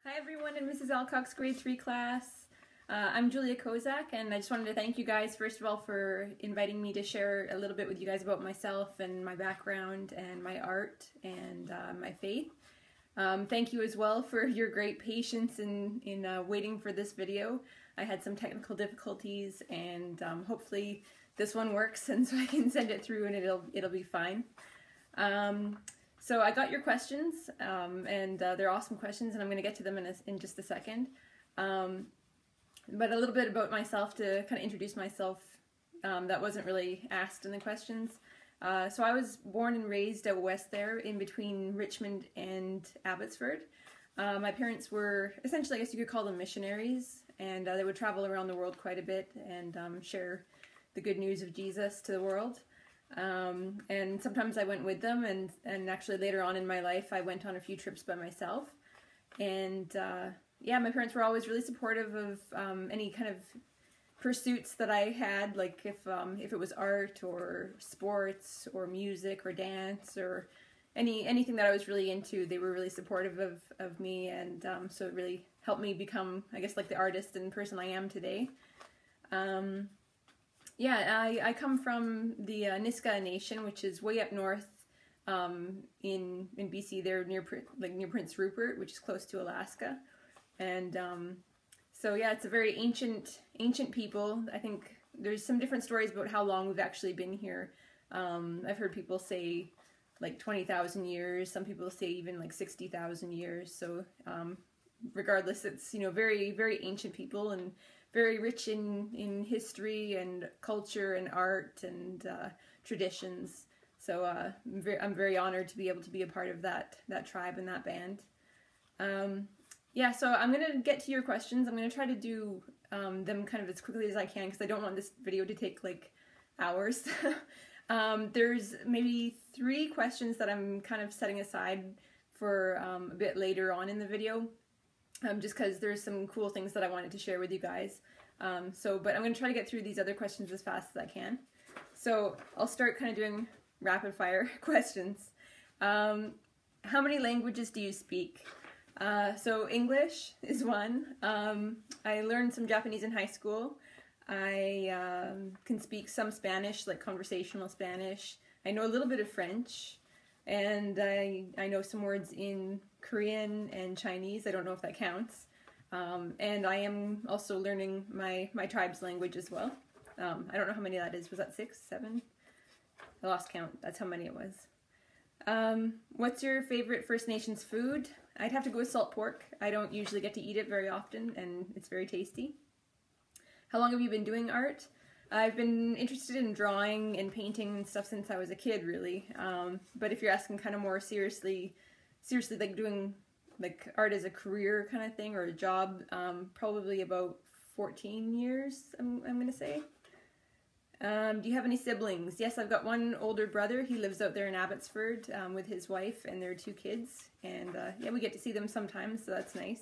Hi everyone in Mrs. Alcock's grade 3 class. I'm Julia Kozak, and I just wanted to thank you guys first of all for inviting me to share a little bit with you guys about myself and my background and my art and my faith. Thank you as well for your great patience in waiting for this video. I had some technical difficulties, and hopefully this one works and so I can send it through and it'll be fine. So I got your questions, and they're awesome questions, and I'm going to get to them in just a second. But a little bit about myself to kind of introduce myself that wasn't really asked in the questions. So I was born and raised out west there, in between Richmond and Abbotsford. My parents were essentially, I guess you could call them missionaries, and they would travel around the world quite a bit and share the good news of Jesus to the world. And sometimes I went with them, and actually later on in my life I went on a few trips by myself. And yeah, my parents were always really supportive of any kind of pursuits that I had, like if it was art or sports or music or dance or anything that I was really into. They were really supportive of me, and so it really helped me become, I guess, like the artist and person I am today. Yeah, I come from the Nisga'a Nation, which is way up north in BC. They're near Prince Rupert, which is close to Alaska, and so yeah, it's a very ancient people. I think there's some different stories about how long we've actually been here. I've heard people say like 20,000 years. Some people say even like 60,000 years. So regardless, it's, you know, very, very ancient people and very rich in history and culture and art and traditions. So I'm very honored to be able to be a part of that tribe and that band. Yeah, so I'm going to get to your questions. I'm going to try to do them kind of as quickly as I can, because I don't want this video to take like hours. There's maybe 3 questions that I'm kind of setting aside for a bit later on in the video. Just because there's some cool things that I wanted to share with you guys. But I'm going to try to get through these other questions as fast as I can. So I'll start kind of doing rapid fire questions. How many languages do you speak? So English is one. I learned some Japanese in high school. I can speak some Spanish, like conversational Spanish. I know a little bit of French. And I know some words in Korean and Chinese. I don't know if that counts. And I am also learning my tribe's language as well. I don't know how many that is. Was that 6, 7? I lost count. That's how many it was. What's your favorite First Nations food? I'd have to go with salt pork. I don't usually get to eat it very often, and it's very tasty. How long have you been doing art? I've been interested in drawing and painting and stuff since I was a kid, really. But if you're asking kind of more seriously like doing like art as a career kind of thing or a job, probably about 14 years, I'm going to say. Do you have any siblings? Yes, I've got one older brother. He lives out there in Abbotsford with his wife and their 2 kids. And yeah, we get to see them sometimes, so that's nice.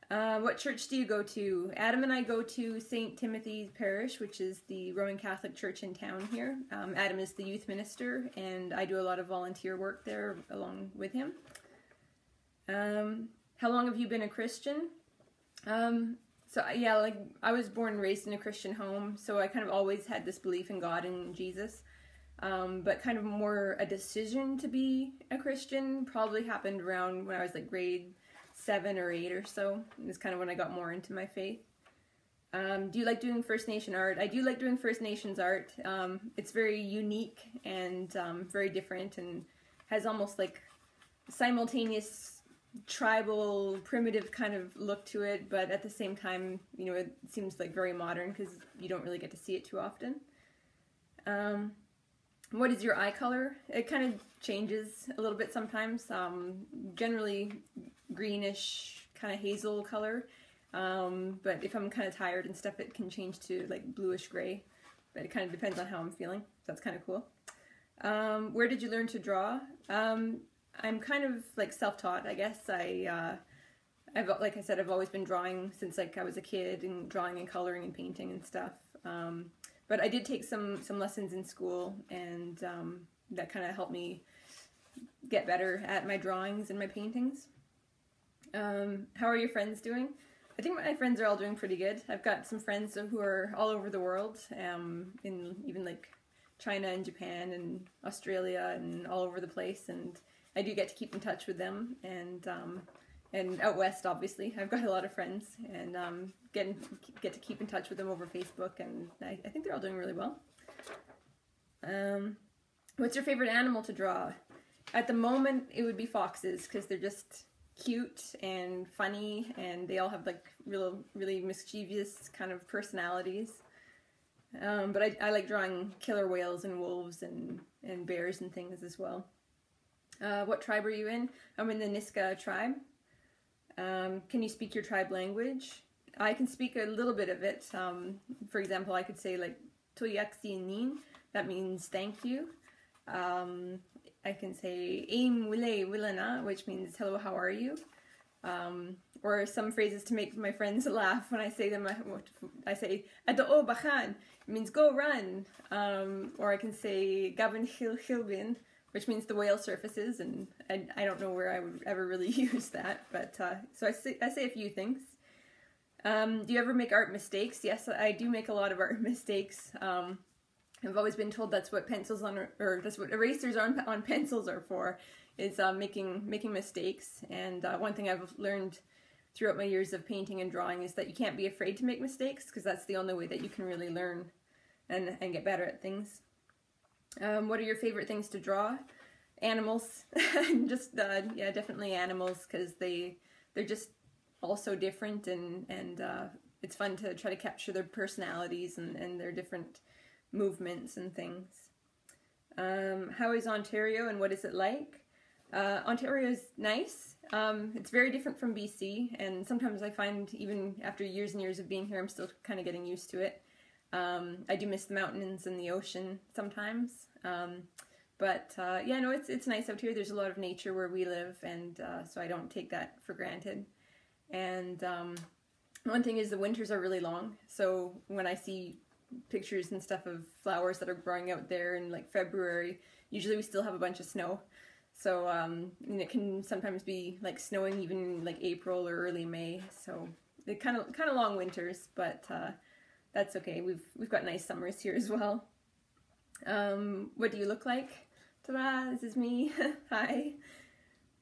What church do you go to? Adam and I go to St. Timothy's Parish, which is the Roman Catholic church in town here. Adam is the youth minister, and I do a lot of volunteer work there along with him. How long have you been a Christian? So yeah, like I was born and raised in a Christian home, so I kind of always had this belief in God and Jesus. But kind of more a decision to be a Christian probably happened around when I was like grade 7 or 8 or so. It's kind of when I got more into my faith. Do you like doing First Nation art? I do like doing First Nations art. It's very unique and very different, and has almost like simultaneous tribal, primitive kind of look to it, but at the same time, you know, it seems like very modern because you don't really get to see it too often. What is your eye color? It kind of changes a little bit sometimes. Generally greenish, kind of hazel color. But if I'm kind of tired and stuff, it can change to like bluish gray. But it kind of depends on how I'm feeling. So that's kind of cool. Where did you learn to draw? I'm kind of like self-taught, I guess. Like I said, I've always been drawing since like I was a kid, and drawing and coloring and painting and stuff. But I did take some lessons in school, and that kind of helped me get better at my drawings and my paintings. How are your friends doing? I think my friends are all doing pretty good. I've got some friends who are all over the world, in even like China and Japan and Australia and all over the place, and I do get to keep in touch with them, and out west obviously I've got a lot of friends, and get to keep in touch with them over Facebook, and I think they're all doing really well. What's your favorite animal to draw? At the moment it would be foxes, because they're just cute and funny, and they all have like really mischievous kind of personalities. But I like drawing killer whales and wolves and bears and things as well. What tribe are you in? I'm in the Niska tribe. Can you speak your tribe language? I can speak a little bit of it. For example, I could say like Toyaksi Nin, that means thank you. I can say Aim Wile Wilana, which means hello, how are you? Or some phrases to make my friends laugh when I say them. I say Adoo Bachan, it means go run. Or I can say Gabin Hil Hilbin, which means the whale surfaces, and I don't know where I would ever really use that, but so I say a few things. Do you ever make art mistakes? Yes, I do make a lot of art mistakes. I've always been told that's what pencils or that's what erasers on pencils are for, is making mistakes. And one thing I've learned throughout my years of painting and drawing is that you can't be afraid to make mistakes, because that's the only way that you can really learn and get better at things. What are your favorite things to draw? Animals. Just yeah, definitely animals, because they're just all so different, and it's fun to try to capture their personalities and their different movements and things. How is Ontario, and what is it like? Ontario is nice. It's very different from BC, and sometimes I find even after years and years of being here, I'm still kind of getting used to it. I do miss the mountains and the ocean sometimes, but yeah, no, it's nice out here. There's a lot of nature where we live, and so I don't take that for granted. And one thing is the winters are really long, so when I see pictures and stuff of flowers that are growing out there in like February, usually we still have a bunch of snow. So and it can sometimes be like snowing even in like April or early May. So they're kind of long winters, but that's okay. We've got nice summers here as well. What do you look like? Ta-da! This is me. Hi.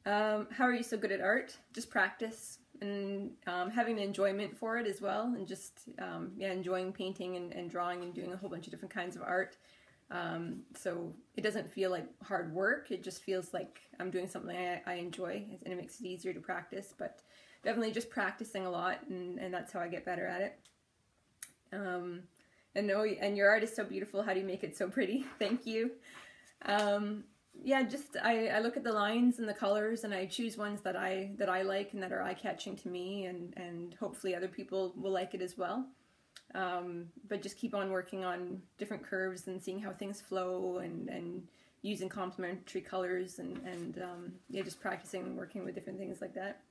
How are you so good at art? Just practice, and having an enjoyment for it as well, and just yeah, enjoying painting and drawing and doing a whole bunch of different kinds of art. So it doesn't feel like hard work. It just feels like I'm doing something I enjoy, and it makes it easier to practice. But definitely just practicing a lot, and that's how I get better at it. And your art is so beautiful. How do you make it so pretty? Thank you. Yeah, just I look at the lines and the colors, and I choose ones that I like and that are eye-catching to me, and hopefully other people will like it as well. But just keep on working on different curves and seeing how things flow, and using complementary colors, and yeah, just practicing and working with different things like that.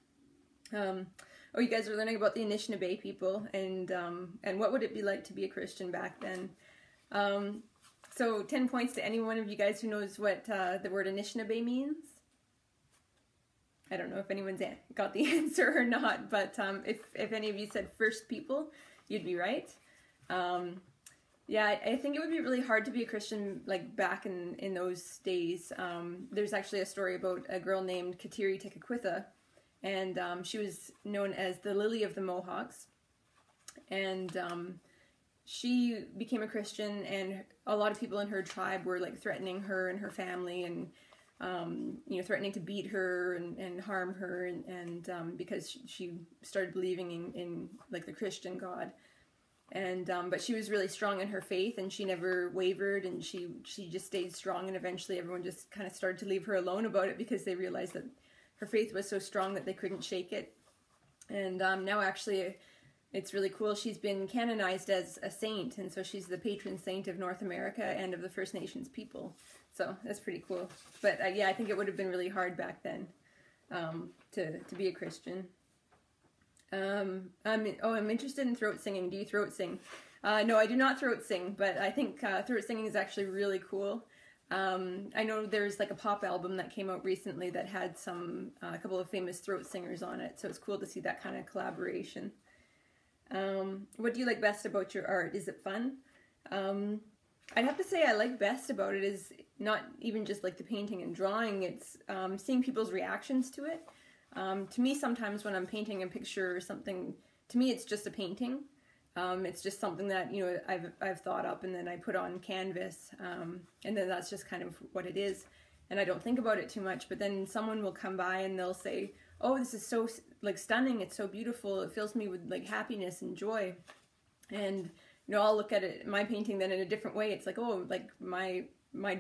Oh, you guys are learning about the Anishinaabe people, and what would it be like to be a Christian back then? So 10 points to any one of you guys who knows what the word Anishinaabe means. I don't know if anyone's got the answer or not, but if any of you said first people, you'd be right. Yeah, I think it would be really hard to be a Christian like back in those days. There's actually a story about a girl named Kateri Tekakwitha, and she was known as the Lily of the Mohawks, and she became a Christian, and a lot of people in her tribe were like threatening her and her family, and you know, threatening to beat her and harm her, and because she started believing in like the Christian God. And but she was really strong in her faith, and she never wavered, and she just stayed strong, and eventually everyone just kind of started to leave her alone about it, because they realized that her faith was so strong that they couldn't shake it. And now actually it's really cool. She's been canonized as a saint, and so she's the patron saint of North America and of the First Nations people. So that's pretty cool. But yeah, I think it would have been really hard back then to be a Christian. I'm interested in throat singing. Do you throat sing? No, I do not throat sing, but I think throat singing is actually really cool. I know there's like a pop album that came out recently that had a couple of famous throat singers on it, so it's cool to see that kind of collaboration. What do you like best about your art? Is it fun? I'd have to say I like best about it is not even just like the painting and drawing, it's seeing people's reactions to it. To me, sometimes when I'm painting a picture or something, to me it's just a painting. It's just something that, you know, I've thought up and then I put on canvas, and then that's just kind of what it is. And I don't think about it too much, but then someone will come by and they'll say, oh, this is so like stunning, it's so beautiful, it fills me with like happiness and joy. And you know, I'll look at it, my painting then in a different way. It's like, oh, like my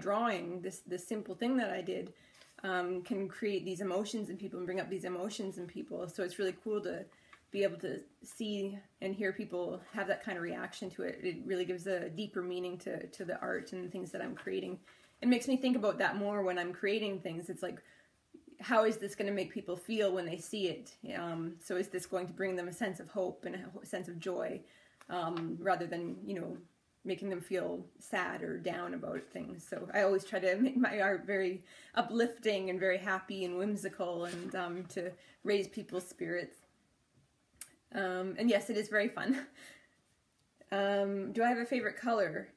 drawing, this simple thing that I did, can create these emotions in people and bring up these emotions in people. So it's really cool to be able to see and hear people have that kind of reaction to it. It really gives a deeper meaning to the art and the things that I'm creating. It makes me think about that more when I'm creating things. It's like, how is this going to make people feel when they see it? So is this going to bring them a sense of hope and a sense of joy, rather than, you know, making them feel sad or down about things. So I always try to make my art very uplifting and very happy and whimsical, and to raise people's spirits. And yes, it is very fun. Do I have a favorite color?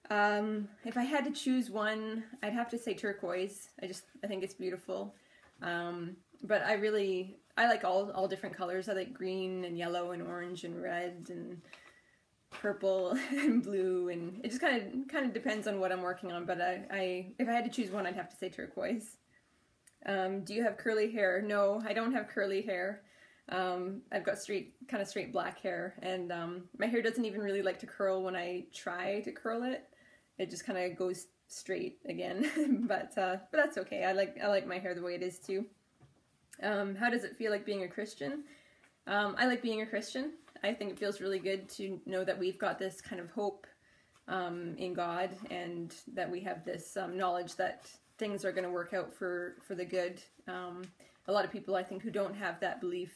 If I had to choose one, I'd have to say turquoise. I think it's beautiful. But I like all different colors. I like green and yellow and orange and red and purple and blue, and it just kind of depends on what I'm working on. But if I had to choose one, I'd have to say turquoise. Do you have curly hair? No, I don't have curly hair. I've got kind of straight black hair, and my hair doesn't even really like to curl when I try to curl it. It just kind of goes straight again. but that's okay. I like my hair the way it is too. How does it feel like being a Christian? I like being a Christian. I think it feels really good to know that we've got this kind of hope in God, and that we have this knowledge that things are going to work out for the good. A lot of people, I think, who don't have that belief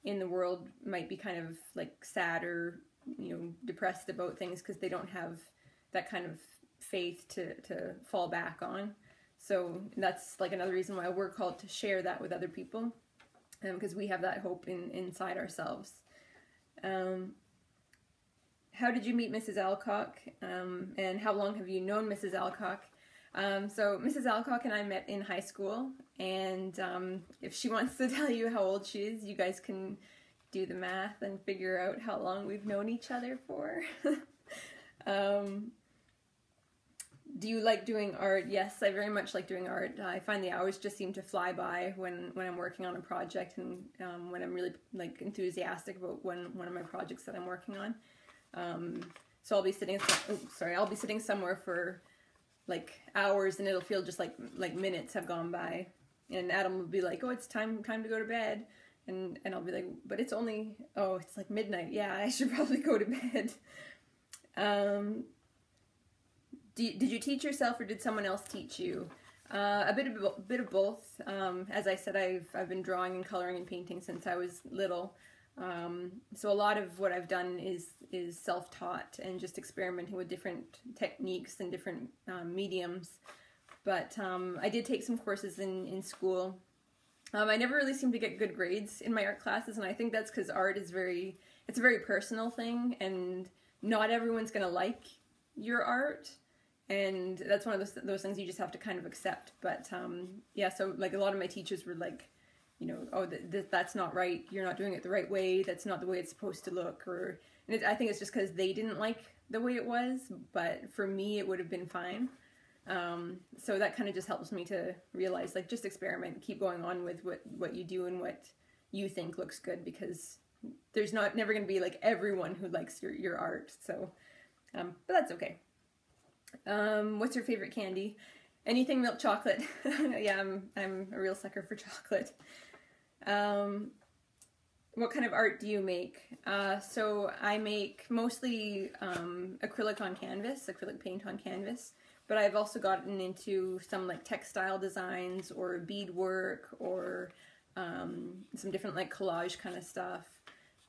in the world might be kind of like sad or, you know, depressed about things because they don't have that kind of faith to fall back on. So that's like another reason why we're called to share that with other people, because we have that hope inside ourselves. How did you meet Mrs. Alcock, and how long have you known Mrs. Alcock? So Mrs. Alcock and I met in high school, and if she wants to tell you how old she is, you guys can do the math and figure out how long we've known each other for. Do you like doing art? Yes, I very much like doing art. I find the hours just seem to fly by when I'm working on a project, and when I'm really like enthusiastic about one of my projects that I'm working on. So I'll be sitting somewhere for like hours, and it'll feel just like minutes have gone by. And Adam will be like, "Oh, it's time to go to bed," and I'll be like, "But it's like midnight. Yeah, I should probably go to bed." Did you teach yourself, or did someone else teach you? A bit of both. As I said, I've been drawing and coloring and painting since I was little. So a lot of what I've done is self-taught and just experimenting with different techniques and different mediums. But I did take some courses in school. I never really seemed to get good grades in my art classes, and I think that's because art is it's a very personal thing, and not everyone's going to like your art. And that's one of those things you just have to kind of accept. But yeah, so like a lot of my teachers were like, you know, oh, that's not right. You're not doing it the right way. That's not the way it's supposed to look. I think it's just because they didn't like the way it was. But for me, it would have been fine. So that kind of just helps me to realize, like, just experiment, keep going on with what you do and what you think looks good, because there's never going to be like everyone who likes your art. So, but that's okay. What's your favorite candy? Anything milk chocolate. Yeah, I'm a real sucker for chocolate. What kind of art do you make? So I make mostly acrylic paint on canvas, but I've also gotten into some like textile designs or beadwork or some different like collage kind of stuff.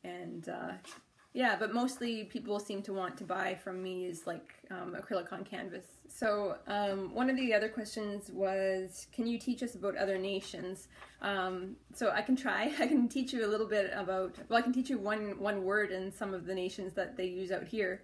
And Yeah, but mostly people seem to want to buy from me is like acrylic on canvas. So one of the other questions was, can you teach us about other nations? So I can try. I can teach you a little bit about, well, I can teach you one word in some of the nations that they use out here.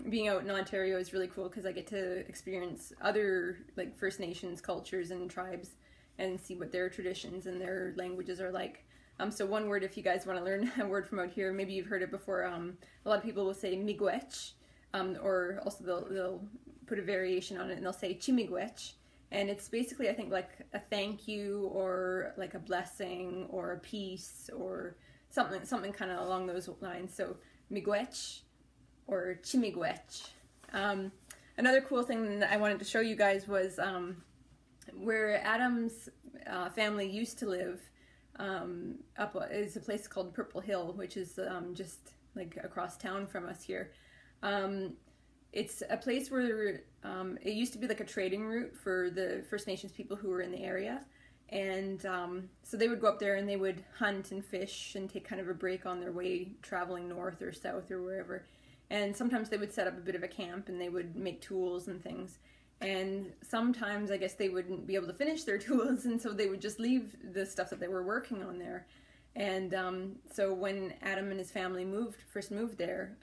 Being out in Ontario is really cool because I get to experience other like First Nations cultures and tribes and see what their traditions and their languages are like. So one word, if you guys want to learn a word from out here, maybe you've heard it before. A lot of people will say miigwech, or also they'll put a variation on it and they'll say chimigwech. And it's basically, I think, like a thank you or like a blessing or a peace or something kind of along those lines. So miigwech or chimigwech. Another cool thing that I wanted to show you guys was where Adam's family used to live. Up is a place called Purple Hill, which is just like across town from us here. It's a place where it used to be like a trading route for the First Nations people who were in the area, and so they would go up there and they would hunt and fish and take kind of a break on their way traveling north or south or wherever. And sometimes they would set up a bit of a camp and they would make tools and things. And sometimes I guess they wouldn't be able to finish their tools, and so they would just leave the stuff that they were working on there. And so when Adam and his family first moved there,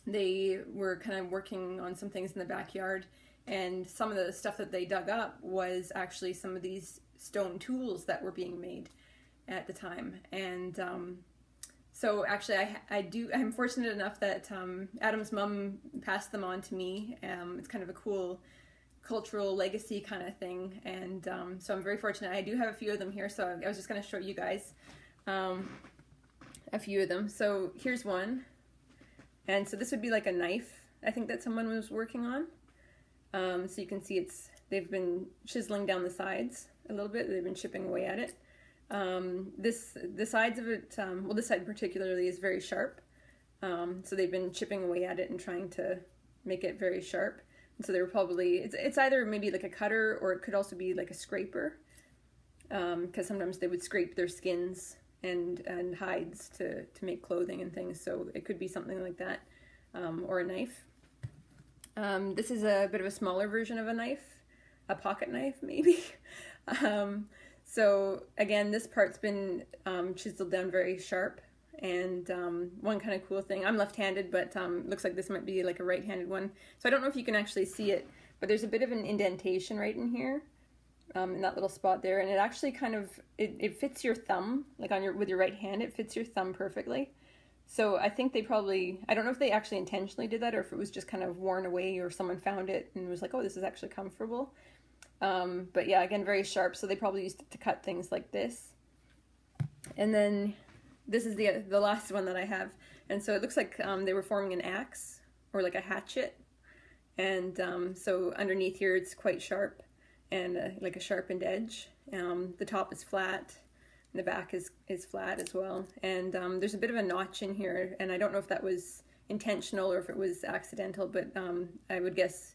they were kind of working on some things in the backyard, and some of the stuff that they dug up was actually some of these stone tools that were being made at the time. And so actually I'm fortunate enough that Adam's mom passed them on to me. It's kind of a cool cultural legacy kind of thing, and so I'm very fortunate. I do have a few of them here, so I was just going to show you guys a few of them. So here's one, and so this would be like a knife, I think, that someone was working on. So you can see they've been chiseling down the sides a little bit. They've been chipping away at it. The sides of it, well, this side particularly is very sharp, so they've been chipping away at it and trying to make it very sharp. And so they were probably, it's either maybe like a cutter, or it could also be like a scraper, because sometimes they would scrape their skins and hides to make clothing and things, so it could be something like that, or a knife. This is a bit of a smaller version of a knife, a pocket knife maybe. So again, this part's been chiseled down very sharp, and one kind of cool thing, I'm left-handed, but looks like this might be like a right-handed one. So I don't know if you can actually see it, but there's a bit of an indentation right in here, in that little spot there, and it actually kind of, it fits your thumb, like with your right hand, it fits your thumb perfectly. So I think they probably, I don't know if they actually intentionally did that, or if it was just kind of worn away, or someone found it and was like, oh, this is actually comfortable. But yeah, again, very sharp, so they probably used it to cut things like this. And then this is the last one that I have, and so it looks like they were forming an axe or like a hatchet, and so underneath here it's quite sharp and like a sharpened edge. The top is flat and the back is flat as well, and there's a bit of a notch in here, and I don't know if that was intentional or if it was accidental, but I would guess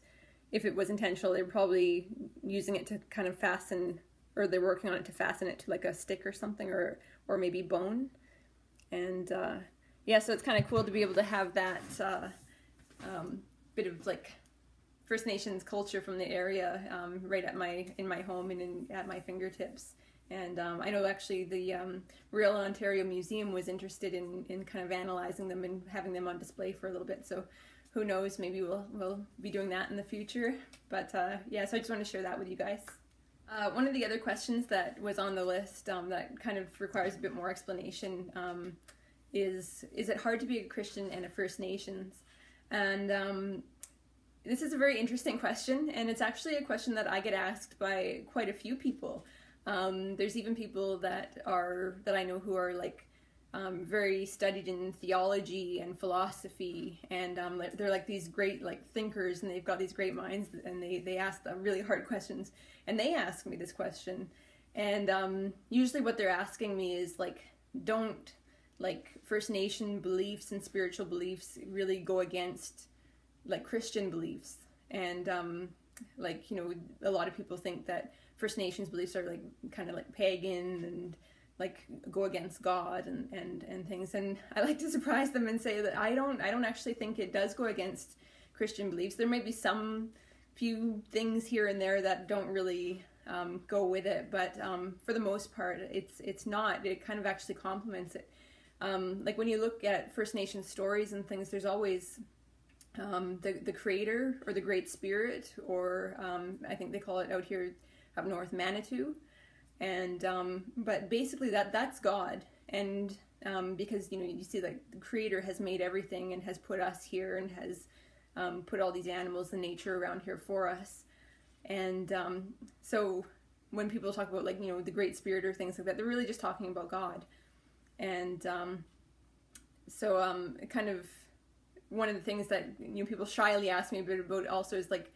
if it was intentional, they were probably using it to kind of fasten, or they're working on it to fasten it to like a stick or something, or maybe bone. And yeah, so it's kind of cool to be able to have that bit of like First Nations culture from the area right in my home and at my fingertips. And I know actually the Royal Ontario Museum was interested in kind of analyzing them and having them on display for a little bit. So who knows, maybe we'll be doing that in the future. But yeah, so I just want to share that with you guys. One of the other questions that was on the list that kind of requires a bit more explanation is it hard to be a Christian and a First Nations? And this is a very interesting question, and it's actually a question that I get asked by quite a few people. There's even people that I know who are like very studied in theology and philosophy, and they're like these great like thinkers, and they've got these great minds, and they ask the really hard questions, and they ask me this question, and usually what they're asking me is like, don't like First Nation beliefs and spiritual beliefs really go against like Christian beliefs? And like, you know, a lot of people think that First Nations beliefs are like kind of like pagan and like go against God and things. And I like to surprise them and say that I don't actually think it does go against Christian beliefs. There may be some few things here and there that don't really go with it, but for the most part, it's not. It kind of actually complements it. Like when you look at First Nations stories and things, there's always the creator or the Great Spirit, or I think they call it out here up north Manitou, and but basically that's God. And because you see, like, the creator has made everything and has put us here and has put all these animals and nature around here for us. And so when people talk about, like, the Great Spirit or things like that, they're really just talking about God. And so kind of one of the things that people shyly ask me a bit about also is like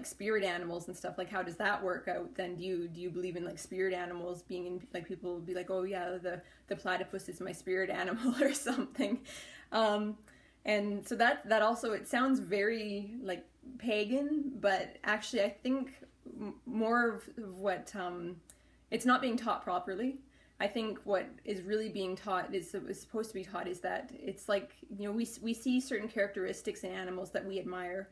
spirit animals and stuff. Like, how does that work out? Then do you believe in, like, spirit animals being in, like, people will be like, oh yeah, the platypus is my spirit animal or something. And so that also, it sounds very, like, pagan, but actually I think more of what it's not being taught properly. I think what is really being taught is supposed to be taught is that it's like, we see certain characteristics in animals that we admire.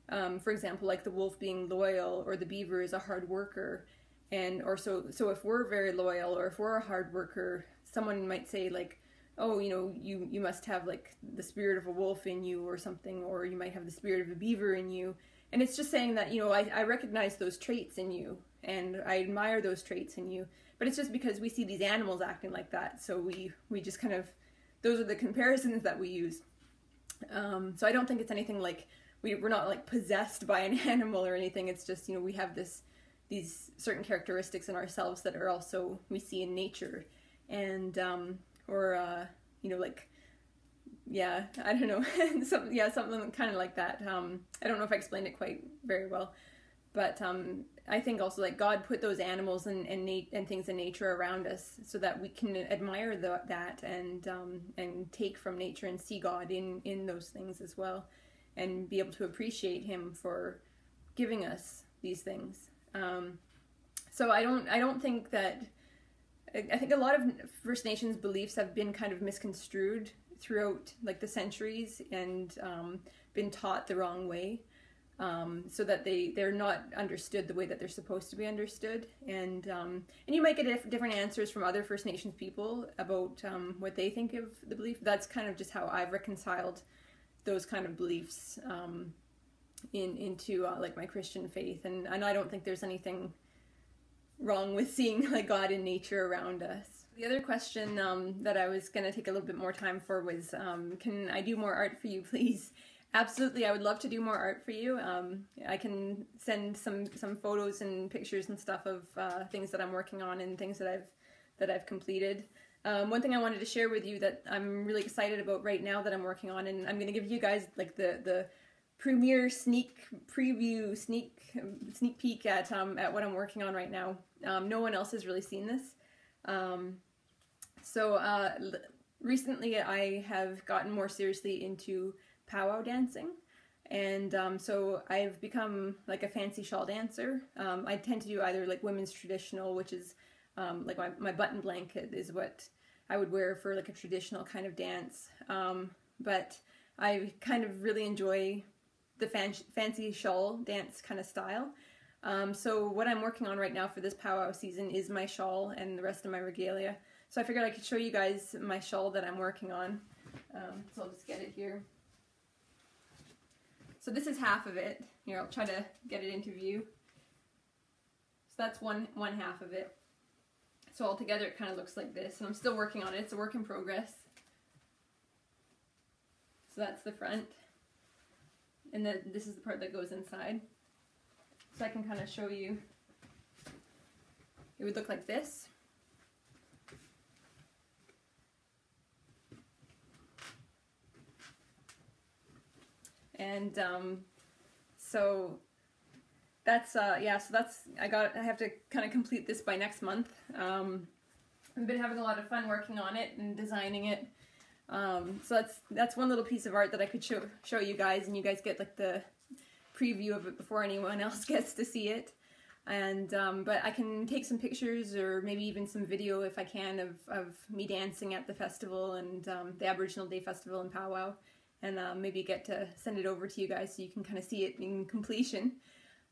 For example, like the wolf being loyal, or the beaver is a hard worker, or so if we're very loyal or if we're a hard worker, someone might say, like, oh, you must have, like, the spirit of a wolf in you or something, or you might have the spirit of a beaver in you. And it's just saying that, I recognize those traits in you and I admire those traits in you, but it's just because we see these animals acting like that, so we just kind of, those are the comparisons that we use. So I don't think it's anything like, we're not, like, possessed by an animal or anything. It's just, we have these certain characteristics in ourselves that are also, we see in nature. And like, yeah, I don't know, something kind of like that. I don't know if I explained it quite very well, but I think also, like, God put those animals and things in nature around us so that we can admire that and take from nature and see God in those things as well, and be able to appreciate Him for giving us these things. So I don't think that. I think a lot of First Nations beliefs have been kind of misconstrued throughout, like, the centuries, and been taught the wrong way, so that they're not understood the way that they're supposed to be understood. And you might get different answers from other First Nations people about what they think of the belief. That's kind of just how I've reconciled those kind of beliefs into like my Christian faith. And I don't think there's anything wrong with seeing, like, God in nature around us. The other question that I was going to take a little bit more time for was, can I do more art for you, please? Absolutely, I would love to do more art for you. I can send some photos and pictures and stuff of things that I'm working on and things that I've completed. One thing I wanted to share with you that I'm really excited about right now that I'm working on, and I'm going to give you guys, like, the premiere sneak peek at what I'm working on right now. No one else has really seen this. Recently I have gotten more seriously into powwow dancing, and so I've become, like, a fancy shawl dancer. I tend to do either, like, women's traditional, which is like my button blanket is what I would wear for, like, a traditional kind of dance, but I kind of really enjoy the fancy shawl dance kind of style. So what I'm working on right now for this powwow season is my shawl and the rest of my regalia. So I figured I could show you guys my shawl that I'm working on. So I'll just get it here. So this is half of it. Here, I'll try to get it into view. So that's one half of it. So altogether it kind of looks like this, and I'm still working on it. It's a work in progress. So that's the front. And then this is the part that goes inside. So I can kind of show you. It would look like this. And so that's I have to kind of complete this by next month. I've been having a lot of fun working on it and designing it. So that's one little piece of art that I could show you guys, and you guys get, like, the preview of it before anyone else gets to see it. And but I can take some pictures or maybe even some video if I can of me dancing at the festival and the Aboriginal Day Festival in Powwow, and maybe get to send it over to you guys so you can kind of see it in completion.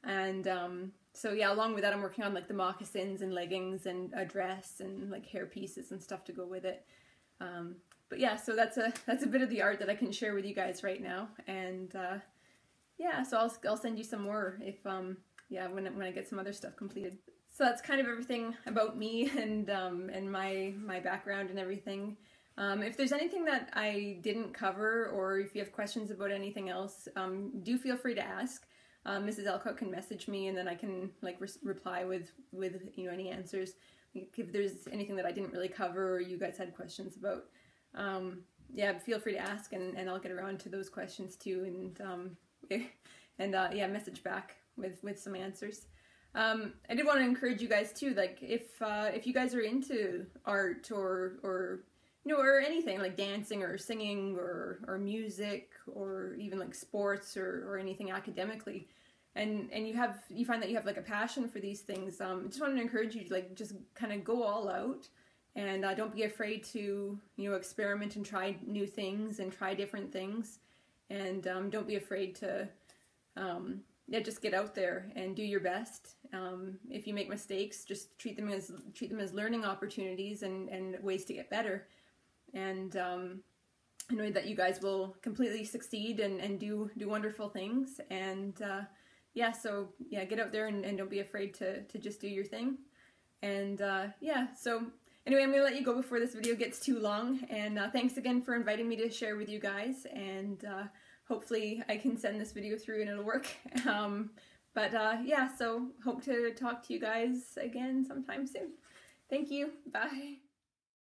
And so yeah, along with that, I'm working on like the moccasins and leggings and a dress and like hair pieces and stuff to go with it. But yeah, so that's a bit of the art that I can share with you guys right now. And yeah, so I'll send you some more if yeah, when I get some other stuff completed. So that's kind of everything about me and my background and everything. If there's anything that I didn't cover, or if you have questions about anything else, do feel free to ask. Mrs. Alcock can message me, and then I can like reply with you know, any answers. If there's anything that I didn't really cover or you guys had questions about, yeah, feel free to ask, and I'll get around to those questions too, and yeah, message back with some answers. I did want to encourage you guys too, like if you guys are into art or you know, or anything like dancing or singing or music or even like sports or anything academically, and you find that you have like a passion for these things, I just want to encourage you to like just kind of go all out, and don't be afraid to, you know, experiment and try new things and try different things, and don't be afraid to yeah, just get out there and do your best. If you make mistakes, just treat them as learning opportunities and ways to get better. And I know that you guys will completely succeed and do wonderful things. And yeah, so yeah, get out there and don't be afraid to just do your thing. And yeah, so anyway, I'm gonna let you go before this video gets too long. And thanks again for inviting me to share with you guys. And hopefully I can send this video through and it'll work. But yeah, so hope to talk to you guys again sometime soon. Thank you. Bye.